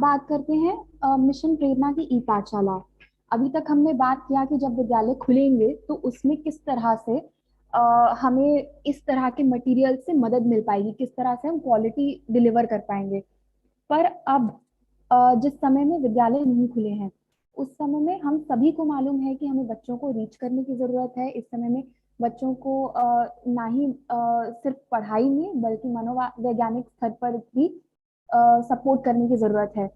बात करते हैं मिशन प्रेरणा की ई पाठशाला। अभी तक हमने बात किया कि जब विद्यालय खुलेंगे तो उसमें किस तरह से हमें इस तरह के मटेरियल से मदद मिल पाएगी, किस तरह से हम क्वालिटी डिलीवर कर पाएंगे। पर अब जिस समय में विद्यालय नहीं खुले हैं उस समय में हम सभी को मालूम है कि हमें बच्चों को रीच करने की जरूरत है। इस समय में बच्चों को ना ही सिर्फ पढ़ाई में बल्कि मनोवैज्ञानिक स्तर पर भी सपोर्ट करने की जरूरत है।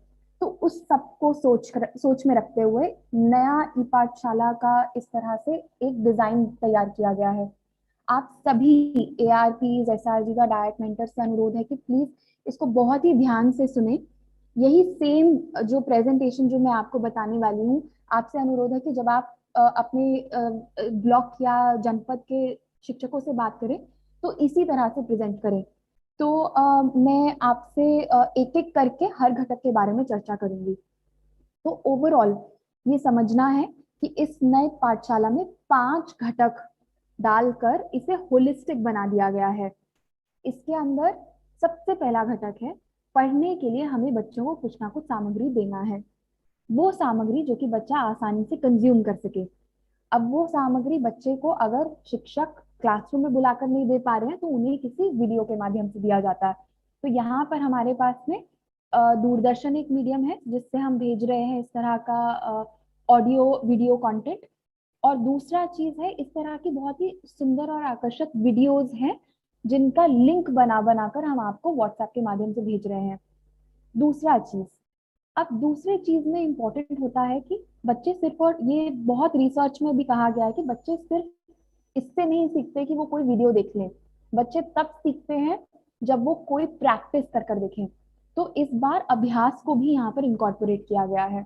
तो उस सब को सोच में रखते हुए नया ई पाठशाला का इस तरह से एक डिजाइन तैयार किया गया है। आप सभी ARPs SRG का डायट मेंटर से अनुरोध है कि प्लीज इसको बहुत ही ध्यान से सुने। यही सेम जो प्रेजेंटेशन जो मैं आपको बताने वाली हूँ, आपसे अनुरोध है कि जब आप अपने ब्लॉक या जनपद के शिक्षकों से बात करें तो इसी तरह से प्रेजेंट करें। तो मैं आपसे एक एक करके हर घटक के बारे में चर्चा करूंगी। तो ओवरऑल ये समझना है कि इस नए पाठशाला में 5 घटक डालकर इसे होलिस्टिक बना दिया गया है। इसके अंदर सबसे पहला घटक है, पढ़ने के लिए हमें बच्चों को कुछ ना कुछ सामग्री देना है। वो सामग्री जो कि बच्चा आसानी से कंज्यूम कर सके। अब वो सामग्री बच्चे को अगर शिक्षक क्लासरूम में बुलाकर नहीं दे पा रहे हैं तो उन्हें किसी वीडियो के माध्यम से दिया जाता है। तो यहाँ पर हमारे पास में दूरदर्शन एक मीडियम है जिससे हम भेज रहे हैं इस तरह का ऑडियो वीडियो कंटेंट। और दूसरा चीज है, इस तरह की बहुत ही सुंदर और आकर्षक वीडियोज हैं जिनका लिंक बना बनाकर हम आपको व्हाट्सएप के माध्यम से भेज रहे हैं। दूसरा चीज, अब दूसरी चीज में इंपॉर्टेंट होता है कि बच्चे सिर्फ, और ये बहुत रिसर्च में भी कहा गया है कि बच्चे सिर्फ इससे नहीं सीखते कि वो कोई वीडियो देख लें। बच्चे तब सीखते हैं जब वो कोई प्रैक्टिस कर कर देखें। तो इस बार अभ्यास को भी यहाँ पर इंकॉर्पोरेट किया गया है।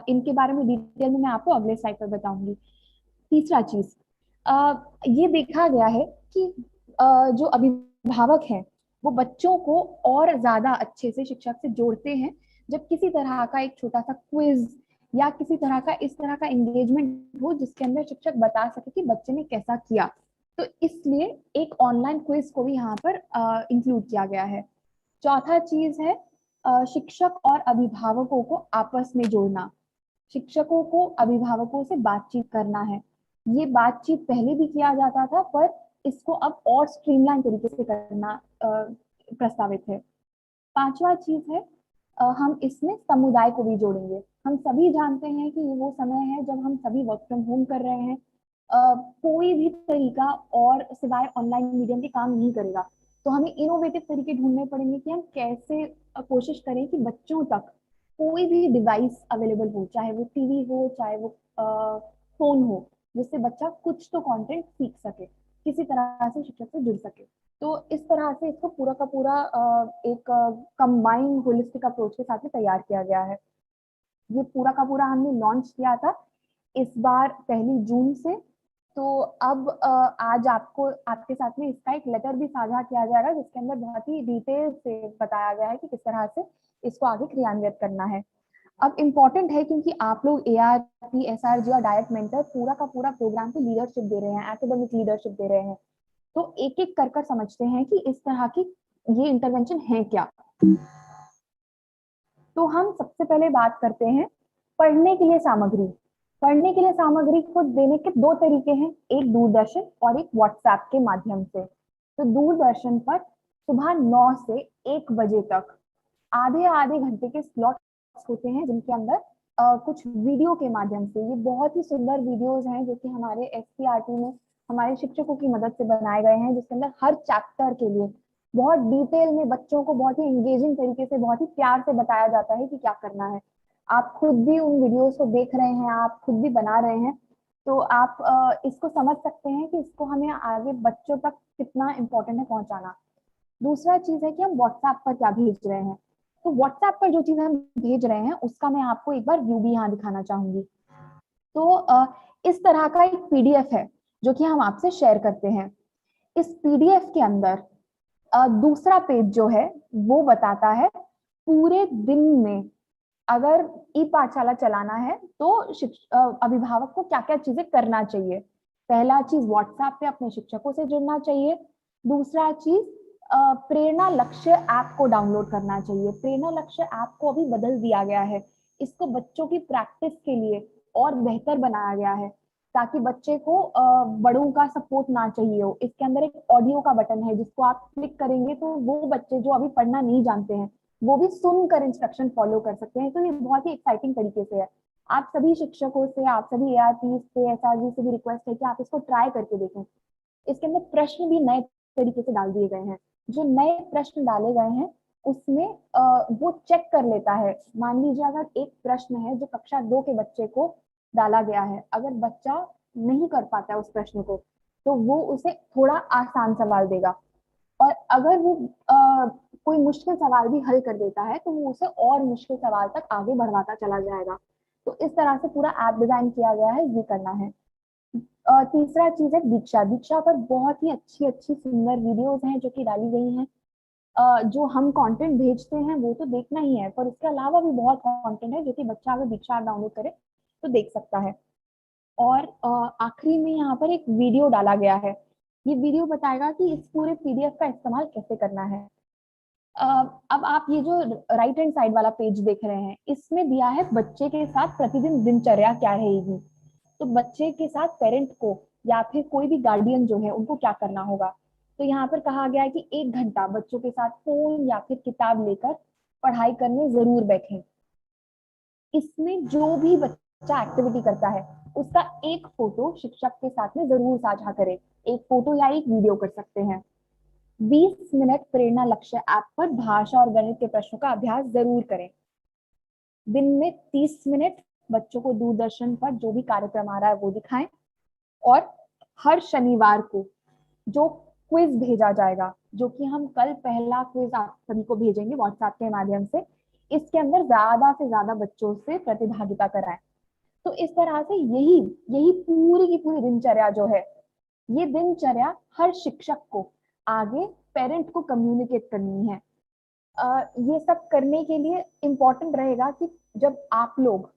इनके बारे में डिटेल में मैं आपको अगले स्लाइड पर बताऊंगी। तीसरा चीज, ये देखा गया है कि जो अभिभावक हैं वो बच्चों को और ज्यादा अच्छे से शिक्षक से जोड़ते हैं जब किसी तरह का एक छोटा सा क्विज या किसी तरह का इस तरह का एंगेजमेंट हो जिसके अंदर शिक्षक बता सके कि बच्चे ने कैसा किया। तो इसलिए एक ऑनलाइन क्विज को भी यहाँ पर इंक्लूड किया गया है। चौथा चीज है शिक्षक और अभिभावकों को आपस में जोड़ना। शिक्षकों को अभिभावकों से बातचीत करना है। ये बातचीत पहले भी किया जाता था पर इसको अब और स्ट्रीमलाइन तरीके से करना प्रस्तावित है। पांचवा चीज है, हम इसमें समुदाय को भी जोड़ेंगे। हम सभी जानते हैं कि ये वो समय है जब हम सभी वर्क फ्रॉम होम कर रहे हैं। कोई भी तरीका और सिवाय ऑनलाइन मीडियम के काम नहीं करेगा। तो हमें इनोवेटिव तरीके ढूंढने पड़ेंगे कि हम कैसे कोशिश करें कि बच्चों तक कोई भी डिवाइस अवेलेबल हो, चाहे वो टीवी हो चाहे वो फोन हो, जिससे बच्चा कुछ तो कंटेंट सीख सके, किसी तरह से शिक्षक से जुड़ सके। तो इस तरह से इसको पूरा का पूरा एक कंबाइंड होलिस्टिक अप्रोच के साथ में तैयार किया गया है। ये पूरा का पूरा हमने लॉन्च किया था इस बार 1 जून से। तो अब आज आपको आपके साथ में इसका एक लेटर भी साझा किया जाएगा जिसके अंदर बहुत ही डिटेल से बताया गया है कि किस तरह से इसको आगे क्रियान्वित करना है। अब इम्पोर्टेंट है क्योंकि आप लोग ARP SRG और डायट मेंटर पूरा का पूरा प्रोग्राम को लीडरशिप दे रहे हैं, एकेडमिक लीडरशिप दे रहे हैं। तो एक एक कर कर समझते हैं कि इस तरह की ये इंटरवेंशन है क्या। तो हम सबसे पहले बात करते हैं पढ़ने के लिए सामग्री। पढ़ने के लिए सामग्री को देने के 2 तरीके हैं, एक दूरदर्शन और एक व्हाट्सएप के माध्यम से। तो दूरदर्शन पर सुबह 9 से 1 बजे तक आधे आधे घंटे के स्लॉट्स होते हैं जिनके अंदर कुछ वीडियो के माध्यम से, ये बहुत ही सुंदर वीडियोस हैं जो कि हमारे SCRT में हमारे शिक्षकों की मदद से बनाए गए हैं, जिसके अंदर हर चैप्टर के लिए बहुत डिटेल में बच्चों को बहुत ही एंगेजिंग तरीके से बहुत ही प्यार से बताया जाता है कि क्या करना है। आप खुद भी उन वीडियोस को देख रहे हैं, आप खुद भी बना रहे हैं। तो आप इसको समझ सकते हैं कि इसको हमें आगे बच्चों तक कितना इम्पोर्टेंट है पहुंचाना। दूसरा चीज है कि हम व्हाट्सएप पर क्या भेज रहे हैं। तो व्हाट्सएप पर जो चीज हम भेज रहे हैं उसका मैं आपको एक बार व्यू भी यहाँ दिखाना चाहूंगी। तो इस तरह का एक PDF है जो कि हम आपसे शेयर करते हैं। इस PDF के अंदर दूसरा पेज जो है वो बताता है पूरे दिन में अगर ई पाठशाला चलाना है तो अभिभावक को क्या क्या चीजें करना चाहिए। पहला चीज, व्हाट्सएप पे अपने शिक्षकों से जुड़ना चाहिए। दूसरा चीज, प्रेरणा लक्ष्य ऐप को डाउनलोड करना चाहिए। प्रेरणा लक्ष्य ऐप को अभी बदल दिया गया है, इसको बच्चों की प्रैक्टिस के लिए और बेहतर बनाया गया है, ताकि बच्चे को बड़ों का सपोर्ट ना चाहिए हो। इसके अंदर एक ऑडियो का बटन है जिसको आप क्लिक करेंगे तो वो बच्चे जो अभी पढ़ना नहीं जानते हैं वो भी सुनकर इंस्ट्रक्शन फॉलो कर सकते हैं। तो ये बहुत ही एक्साइटिंग तरीके से है। आप सभी शिक्षकों से, आप सभी एआरपी से, एसआरजी से भी रिक्वेस्ट है कि आप इसको ट्राई करके देखें। इसके अंदर प्रश्न भी नए तरीके से डाल दिए गए हैं। जो नए प्रश्न डाले गए हैं उसमें वो चेक कर लेता है। मान लीजिए अगर एक प्रश्न है जो कक्षा 2 के बच्चे को डाला गया है, अगर बच्चा नहीं कर पाता है उस प्रश्न को तो वो उसे थोड़ा आसान सवाल देगा, और अगर वो कोई मुश्किल सवाल भी हल कर देता है तो वो उसे और मुश्किल सवाल तक आगे बढ़वाता चला जाएगा। तो इस तरह से पूरा ऐप डिजाइन किया गया है, ये करना है। तीसरा चीज है दीक्षा। दीक्षा पर बहुत ही अच्छी अच्छी सुंदर वीडियोस हैं जो कि डाली गई हैं। जो हम कंटेंट भेजते हैं वो तो देखना ही है, पर उसके अलावा भी बहुत कंटेंट है जो कि बच्चा अगर दीक्षा डाउनलोड करे तो देख सकता है। और आखिरी में यहाँ पर एक वीडियो डाला गया है। ये वीडियो बताएगा कि इस पूरे पीडीएफ का इस्तेमाल कैसे करना है। अ, अब आप ये जो राइट हैंड साइड वाला पेज देख रहे हैं, इसमें दिया है बच्चे के साथ प्रतिदिन दिनचर्या क्या रहेगी। तो बच्चे के साथ पेरेंट को या फिर कोई भी गार्डियन जो है उनको क्या करना होगा। तो यहाँ पर कहा गया है कि 1 घंटा बच्चों के साथ फोन या फिर किताब लेकर पढ़ाई करने जरूर बैठें। इसमें जो भी बच्चा एक्टिविटी करता है उसका एक फोटो शिक्षक के साथ में जरूर साझा करें। एक फोटो या एक वीडियो कर सकते हैं। 20 मिनट प्रेरणा लक्ष्य ऐप पर भाषा और गणित के प्रश्नों का अभ्यास जरूर करें। दिन में 30 मिनट बच्चों को दूरदर्शन पर जो भी कार्यक्रम आ रहा है वो दिखाएं। और हर शनिवार को जो क्विज भेजा जाएगा, जो कि हम कल पहला क्विज आप सभी को भेजेंगे व्हाट्सएप के माध्यम से, इसके अंदर ज्यादा से ज्यादा बच्चों से प्रतिभागिता कराएं। तो इस तरह से यही यही पूरी की पूरी दिनचर्या जो है, ये दिनचर्या हर शिक्षक को आगे पेरेंट को कम्युनिकेट करनी है। ये सब करने के लिए इम्पोर्टेंट रहेगा कि जब आप लोग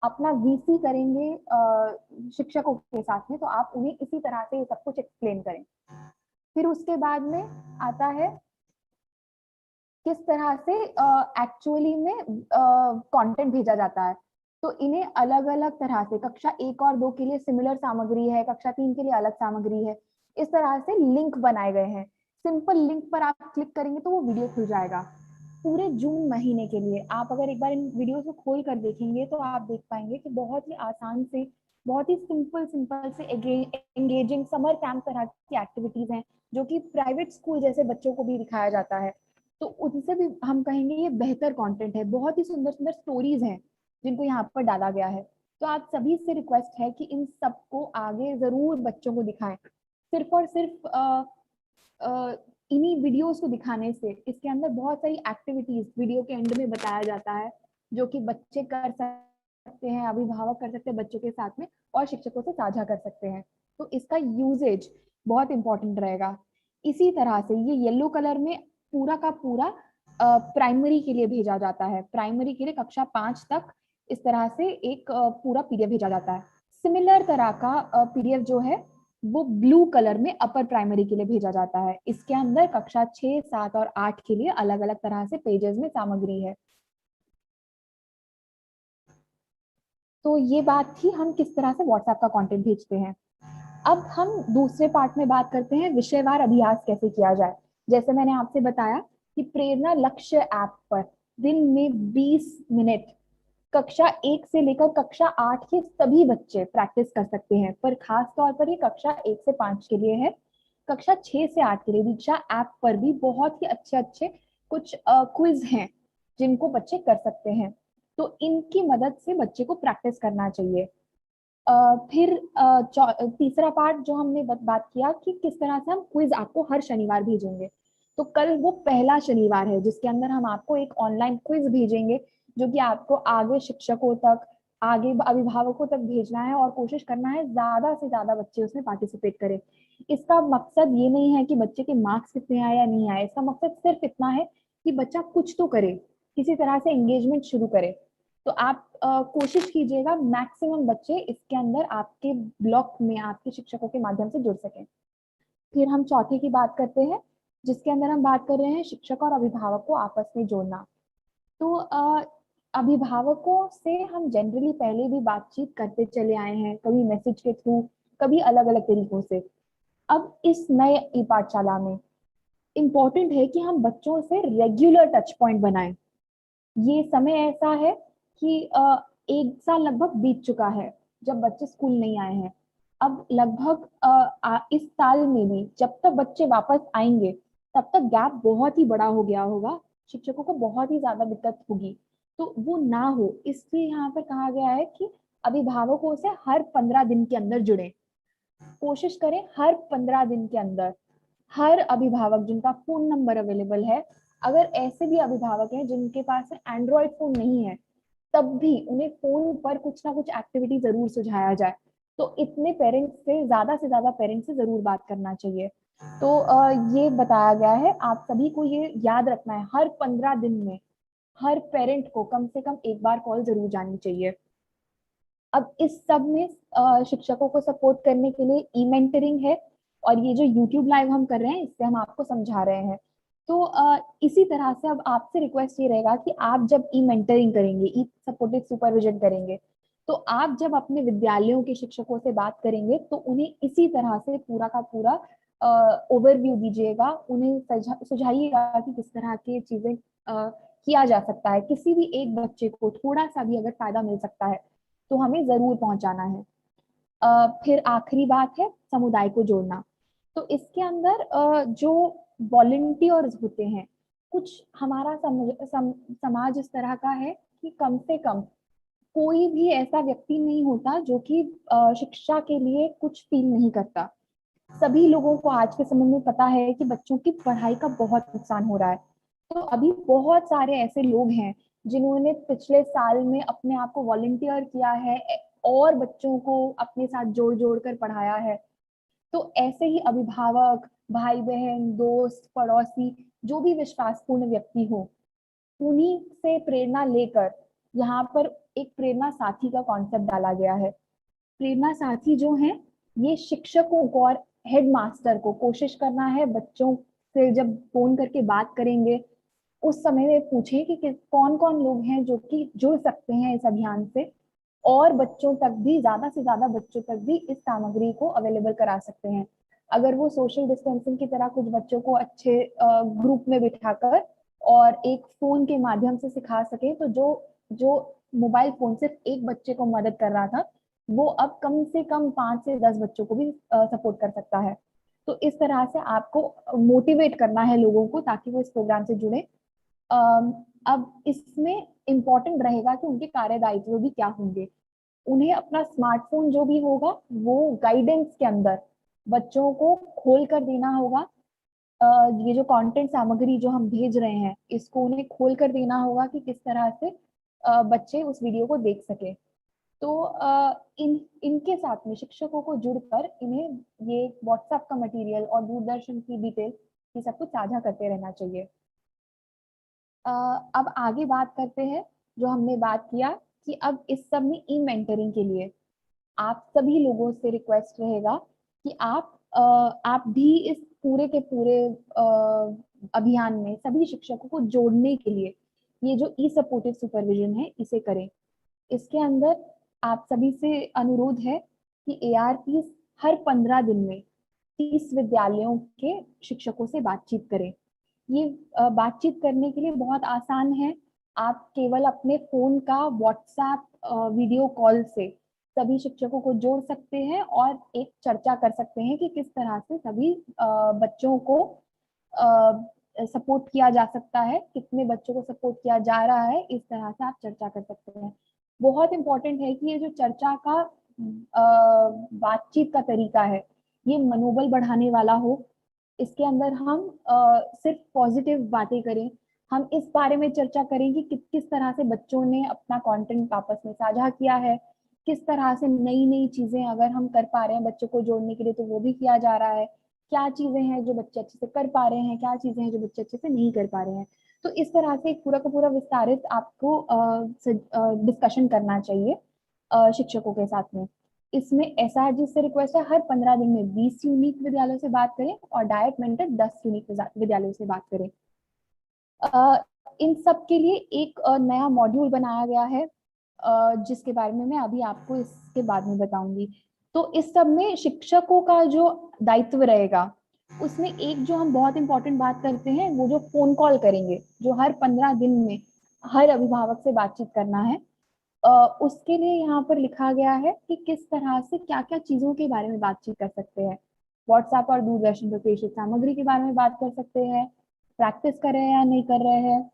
अपना वीसी करेंगे शिक्षकों के साथ में, तो आप उन्हें इसी तरह से ये सब कुछ एक्सप्लेन करें। फिर उसके बाद में आता है किस तरह से एक्चुअली में कंटेंट भेजा जाता है। तो इन्हें अलग अलग तरह से कक्षा 1 और 2 के लिए सिमिलर सामग्री है, कक्षा 3 के लिए अलग सामग्री है। इस तरह से लिंक बनाए गए हैं। सिंपल लिंक पर आप क्लिक करेंगे तो वो वीडियो खुल जाएगा। पूरे जून महीने के लिए आप अगर एक बार इन वीडियोस को खोल कर देखेंगे तो आप देख पाएंगे कि बहुत ही आसान से, बहुत ही सिंपल सिंपल से एंगेजिंग समर कैंप तरह की एक्टिविटीज हैं जो कि प्राइवेट स्कूल जैसे बच्चों को भी दिखाया जाता है। तो उनसे भी हम कहेंगे ये बेहतर कंटेंट है। बहुत ही सुंदर सुंदर स्टोरीज हैं जिनको यहाँ पर डाला गया है। तो आप सभी से रिक्वेस्ट है कि इन सबको आगे जरूर बच्चों को दिखाएं। सिर्फ और सिर्फ इन्हीं वीडियोस को दिखाने से, इसके अंदर बहुत सारी एक्टिविटीज वीडियो के एंड में बताया जाता है जो कि बच्चे कर सकते हैं, अभिभावक कर सकते हैं बच्चों के साथ में, और शिक्षकों से साझा कर सकते हैं। तो इसका यूजेज बहुत इंपॉर्टेंट रहेगा। इसी तरह से ये येलो कलर में पूरा का पूरा प्राइमरी के लिए भेजा जाता है। प्राइमरी के लिए कक्षा 5 तक इस तरह से एक पूरा पीडीएफ भेजा जाता है। सिमिलर तरह का पीडीएफ जो है वो ब्लू कलर में अपर प्राइमरी के लिए भेजा जाता है। इसके अंदर कक्षा 6, 7 और 8 के लिए अलग अलग तरह से पेजेस में सामग्री है। तो ये बात थी हम किस तरह से व्हाट्सएप का कंटेंट भेजते हैं। अब हम दूसरे पार्ट में बात करते हैं विषयवार अभ्यास कैसे किया जाए। जैसे मैंने आपसे बताया कि प्रेरणा लक्ष्य ऐप पर दिन में 20 मिनट कक्षा 1 से लेकर कक्षा 8 के सभी बच्चे प्रैक्टिस कर सकते हैं, पर खास तौर पर ये कक्षा 1 से 5 के लिए है। कक्षा 6 से 8 के लिए दीक्षा ऐप पर भी बहुत ही अच्छे अच्छे कुछ क्विज हैं जिनको बच्चे कर सकते हैं। तो इनकी मदद से बच्चे को प्रैक्टिस करना चाहिए। फिर तीसरा पार्ट जो हमने बात किया कि किस तरह से हम क्विज आपको हर शनिवार भेजेंगे। तो कल वो पहला शनिवार है जिसके अंदर हम आपको एक ऑनलाइन क्विज भेजेंगे जो कि आपको आगे शिक्षकों तक, आगे अभिभावकों तक भेजना है, और कोशिश करना है ज्यादा से ज्यादा बच्चे उसमें पार्टिसिपेट करें। इसका मकसद ये नहीं है कि बच्चे के मार्क्स कितने आए या नहीं आए, इसका मकसद सिर्फ इतना है कि बच्चा कुछ तो करे, किसी तरह से एंगेजमेंट शुरू करे। तो आप कोशिश कीजिएगा मैक्सिमम बच्चे इसके अंदर आपके ब्लॉक में आपके शिक्षकों के माध्यम से जुड़ सकें। फिर हम चौथे की बात करते हैं जिसके अंदर हम बात कर रहे हैं शिक्षक और अभिभावक को आपस में जोड़ना। तो अभिभावकों से हम जनरली पहले भी बातचीत करते चले आए हैं, कभी मैसेज के थ्रू, कभी अलग अलग तरीकों से। अब इस नए ई पाठशाला में इम्पोर्टेंट है कि हम बच्चों से रेगुलर टच पॉइंट बनाएं। ये समय ऐसा है कि 1 साल लगभग बीत चुका है जब बच्चे स्कूल नहीं आए हैं। अब लगभग इस साल में भी जब तक बच्चे वापस आएंगे तब तक गैप बहुत ही बड़ा हो गया होगा, शिक्षकों को बहुत ही ज्यादा दिक्कत होगी। तो वो ना हो इसलिए यहाँ पर कहा गया है कि अभिभावकों से हर 15 दिन के अंदर जुड़े। कोशिश करें हर 15 दिन के अंदर हर अभिभावक जिनका फोन नंबर अवेलेबल है, अगर ऐसे भी अभिभावक हैं जिनके पास एंड्रॉयड फोन नहीं है, तब भी उन्हें फोन पर कुछ ना कुछ एक्टिविटी जरूर सुझाया जाए। तो इतने पेरेंट्स से ज्यादा पेरेंट्स से जरूर बात करना चाहिए। तो ये बताया गया है, आप सभी को ये याद रखना है, हर 15 दिन में हर पेरेंट को कम से कम एक बार कॉल जरूर जानी चाहिए। अब इस सब में शिक्षकों को सपोर्ट करने के लिए ई मेंटरिंग है, और ये जो यूट्यूब लाइव हम कर रहे हैं इससे हम आपको समझा रहे हैं। तो इसी तरह से अब आपसे रिक्वेस्ट ये रहेगा कि आप जब ई मेंटरिंग करेंगे, ई सपोर्टेड सुपरविजन करेंगे, तो आप जब अपने विद्यालयों के शिक्षकों से बात करेंगे तो उन्हें इसी तरह से पूरा का पूरा ओवरव्यू दीजिएगा, उन्हें सुझाइएगा कि किस तरह की चीजें किया जा सकता है। किसी भी एक बच्चे को थोड़ा सा भी अगर फायदा मिल सकता है तो हमें जरूर पहुंचाना है। फिर आखिरी बात है समुदाय को जोड़ना। तो इसके अंदर जो वॉलंटियर्स होते हैं, कुछ हमारा समाज इस तरह का है कि कम से कम कोई भी ऐसा व्यक्ति नहीं होता जो कि शिक्षा के लिए कुछ फील नहीं करता। सभी लोगों को आज के समय में पता है कि बच्चों की पढ़ाई का बहुत नुकसान हो रहा है। तो अभी बहुत सारे ऐसे लोग हैं जिन्होंने पिछले साल में अपने आप को वॉलंटियर किया है और बच्चों को अपने साथ जोड़ जोड़ कर पढ़ाया है। तो ऐसे ही अभिभावक, भाई बहन, दोस्त, पड़ोसी, जो भी विश्वासपूर्ण व्यक्ति हो, उन्हीं से प्रेरणा लेकर यहाँ पर एक प्रेरणा साथी का कॉन्सेप्ट डाला गया है। प्रेरणा साथी जो है, ये शिक्षकों को और हेडमास्टर को कोशिश करना है बच्चों से जब फोन करके बात करेंगे उस समय में पूछें कि कौन कौन लोग हैं जो कि जुड़ सकते हैं इस अभियान से, और बच्चों तक भी, ज्यादा से ज्यादा बच्चों तक भी इस सामग्री को अवेलेबल करा सकते हैं। अगर वो सोशल डिस्टेंसिंग की तरह कुछ बच्चों को अच्छे ग्रुप में बिठाकर और एक फोन के माध्यम से सिखा सके, तो जो जो मोबाइल फोन सिर्फ एक बच्चे को मदद कर रहा था, वो अब कम से कम 5 से 10 बच्चों को भी सपोर्ट कर सकता है। तो इस तरह से आपको मोटिवेट करना है लोगों को ताकि वो इस प्रोग्राम से जुड़े। अब इसमें इम्पोर्टेंट रहेगा कि उनके कार्य दायित्व भी क्या होंगे। उन्हें अपना स्मार्टफोन जो भी होगा वो गाइडेंस के अंदर बच्चों को खोल कर देना होगा। ये जो कंटेंट सामग्री जो हम भेज रहे हैं इसको उन्हें खोल कर देना होगा कि किस तरह से बच्चे उस वीडियो को देख सके। तो इनके साथ में शिक्षकों को जुड़कर इन्हें ये व्हाट्सएप का मटेरियल और दूरदर्शन की डिटेल ये सब कुछ साझा करते रहना चाहिए। अब आगे बात करते हैं, जो हमने बात किया कि अब इस सब में ई मेंटरिंग के लिए आप सभी लोगों से रिक्वेस्ट रहेगा कि आप भी इस पूरे के पूरे अभियान में सभी शिक्षकों को जोड़ने के लिए ये जो ई सपोर्टिव सुपरविजन है इसे करें। इसके अंदर आप सभी से अनुरोध है कि एआरपी हर 15 दिन में 30 विद्यालयों के शिक्षकों से बातचीत करें। ये बातचीत करने के लिए बहुत आसान है। आप केवल अपने फोन का व्हाट्सएप वीडियो कॉल से सभी शिक्षकों को जोड़ सकते हैं और एक चर्चा कर सकते हैं कि किस तरह से सभी बच्चों को सपोर्ट किया जा सकता है, कितने बच्चों को सपोर्ट किया जा रहा है, इस तरह से आप चर्चा कर सकते हैं। बहुत इंपॉर्टेंट है कि ये जो चर्चा का बातचीत का तरीका है ये मनोबल बढ़ाने वाला हो। इसके अंदर हम सिर्फ पॉजिटिव बातें करें। हम इस बारे में चर्चा करें कि किस तरह से बच्चों ने अपना कंटेंट आपस में साझा किया है, किस तरह से नई नई चीजें अगर हम कर पा रहे हैं बच्चों को जोड़ने के लिए तो वो भी किया जा रहा है, क्या चीजें हैं जो बच्चे अच्छे से कर पा रहे हैं, क्या चीजें हैं जो बच्चे अच्छे से नहीं कर पा रहे हैं। तो इस तरह से एक पूरा का पूरा विस्तारित आपको डिस्कशन करना चाहिए शिक्षकों के साथ में। इसमें एसआरजी से रिक्वेस्ट है हर 15 दिन में 20 यूनिक विद्यालयों से बात करें और डायट मेंटर 10 यूनिक विद्यालयों से बात करें। इन सब के लिए एक नया मॉड्यूल बनाया गया है, जिसके बारे में मैं अभी आपको इसके बाद में बताऊंगी। तो इस सब में शिक्षकों का जो दायित्व रहेगा, उसमें एक जो हम बहुत इंपॉर्टेंट बात करते हैं, वो जो फोन कॉल करेंगे, जो हर 15 दिन में हर अभिभावक से बातचीत करना है। उसके लिए यहाँ पर लिखा गया है कि किस तरह से क्या क्या चीजों के बारे में बातचीत कर सकते हैं। व्हाट्सएप और दूरदर्शन पर प्रेषित सामग्री के बारे में बात कर सकते हैं, प्रैक्टिस कर रहे हैं या नहीं कर रहे हैं,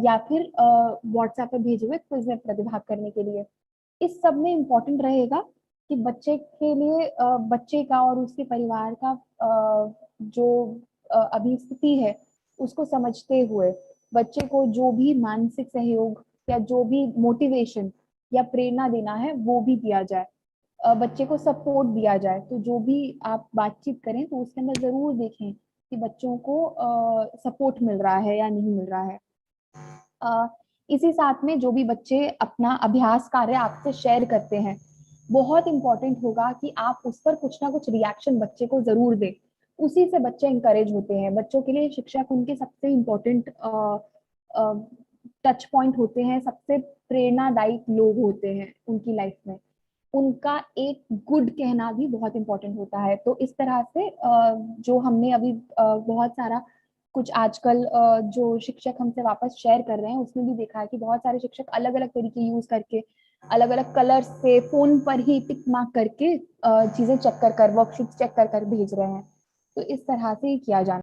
या फिर व्हाट्सएप पर भेजे हुए क्विज में प्रतिभाग करने के लिए। इस सब में इम्पोर्टेंट रहेगा कि बच्चे के लिए बच्चे का और उसके परिवार का जो अभी स्थिति है उसको समझते हुए बच्चे को जो भी मानसिक सहयोग या जो भी मोटिवेशन या प्रेरणा देना है वो भी दिया जाए, बच्चे को सपोर्ट दिया जाए। तो जो भी आप बातचीत करें तो उसके अंदर जरूर देखें कि बच्चों को सपोर्ट मिल रहा है या नहीं मिल रहा है। इसी साथ में जो भी बच्चे अपना अभ्यास कार्य आपसे शेयर करते हैं, बहुत इंपॉर्टेंट होगा कि आप उस पर कुछ ना कुछ रिएक्शन बच्चे को जरूर दें। उसी से बच्चे इंकरेज होते हैं। बच्चों के लिए शिक्षक उनके सबसे इम्पोर्टेंट टच पॉइंट होते हैं, सबसे प्रेरणादायी लोग होते हैं उनकी लाइफ में। उनका एक गुड कहना भी बहुत इंपॉर्टेंट होता है। तो इस तरह से जो हमने अभी बहुत सारा कुछ आजकल जो शिक्षक हमसे वापस शेयर कर रहे हैं उसमें भी देखा है कि बहुत सारे शिक्षक अलग अलग तरीके यूज करके अलग अलग कलर्स से फोन पर ही टिक मार्क करके चीजें चेक कर कर वर्कशीट चेक कर कर भेज रहे हैं। तो इस तरह से ही किया जाना